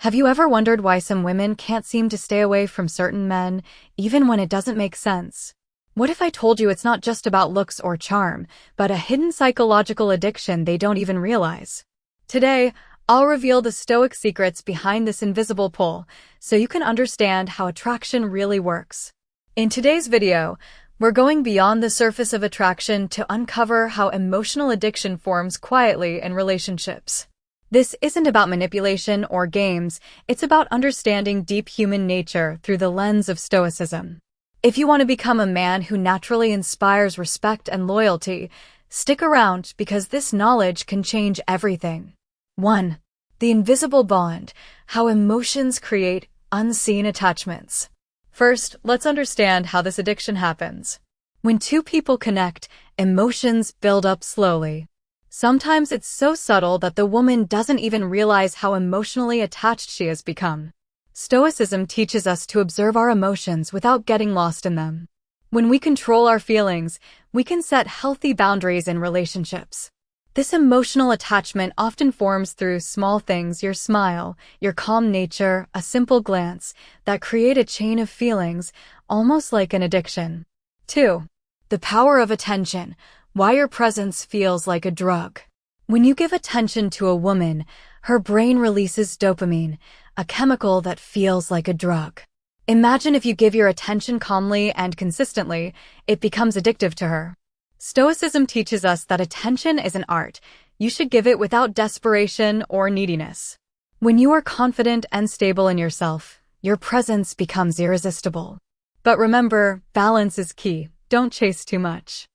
Have you ever wondered why some women can't seem to stay away from certain men, even when it doesn't make sense? What if I told you it's not just about looks or charm, but a hidden psychological addiction they don't even realize? Today, I'll reveal the Stoic secrets behind this invisible pull, so you can understand how attraction really works. In today's video, we're going beyond the surface of attraction to uncover how emotional addiction forms quietly in relationships. This isn't about manipulation or games, it's about understanding deep human nature through the lens of Stoicism. If you want to become a man who naturally inspires respect and loyalty, stick around because this knowledge can change everything. 1. The invisible bond, how emotions create unseen attachments. First, let's understand how this addiction happens. When two people connect, emotions build up slowly. Sometimes it's so subtle that the woman doesn't even realize how emotionally attached she has become. Stoicism teaches us to observe our emotions without getting lost in them. When we control our feelings, we can set healthy boundaries in relationships. This emotional attachment often forms through small things: your smile, your calm nature, a simple glance, that create a chain of feelings, almost like an addiction. 2. The power of attention. Why your presence feels like a drug. When you give attention to a woman, her brain releases dopamine, a chemical that feels like a drug. Imagine if you give your attention calmly and consistently, it becomes addictive to her. Stoicism teaches us that attention is an art. You should give it without desperation or neediness. When you are confident and stable in yourself, your presence becomes irresistible. But remember, balance is key. Don't chase too much.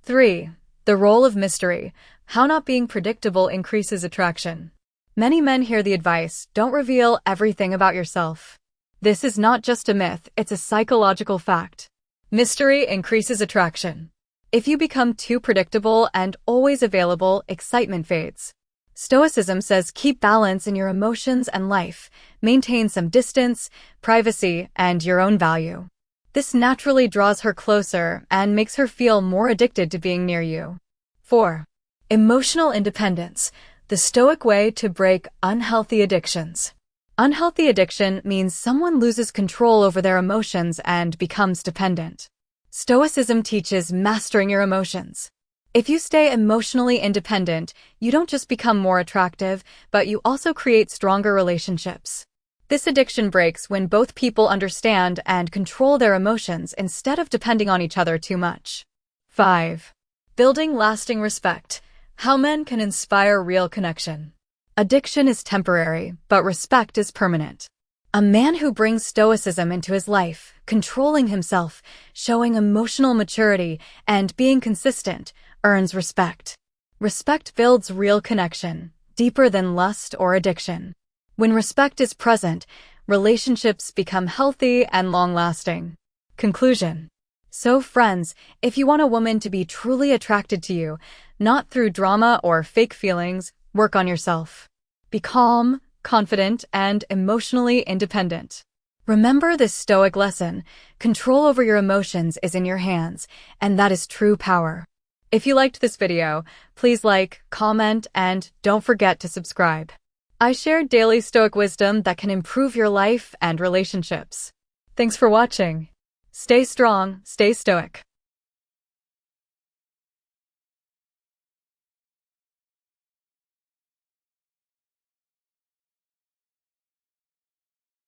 3. The role of mystery. How not being predictable increases attraction. Many men hear the advice, don't reveal everything about yourself. This is not just a myth, it's a psychological fact. Mystery increases attraction. If you become too predictable and always available, excitement fades. Stoicism says keep balance in your emotions and life, maintain some distance, privacy, and your own value. This naturally draws her closer and makes her feel more addicted to being near you. 4. Emotional independence, the Stoic way to break unhealthy addictions. Unhealthy addiction means someone loses control over their emotions and becomes dependent. Stoicism teaches mastering your emotions. If you stay emotionally independent, you don't just become more attractive, but you also create stronger relationships. This addiction breaks when both people understand and control their emotions instead of depending on each other too much. 5. Building lasting respect. How men can inspire real connection. Addiction is temporary, but respect is permanent. A man who brings Stoicism into his life, controlling himself, showing emotional maturity, and being consistent, earns respect. Respect builds real connection, deeper than lust or addiction. When respect is present, relationships become healthy and long-lasting. Conclusion. So friends, if you want a woman to be truly attracted to you, not through drama or fake feelings, work on yourself. Be calm, confident, and emotionally independent. Remember this Stoic lesson: control over your emotions is in your hands, and that is true power. If you liked this video, please like, comment, and don't forget to subscribe. I share daily Stoic wisdom that can improve your life and relationships. Thanks for watching. Stay strong, stay Stoic.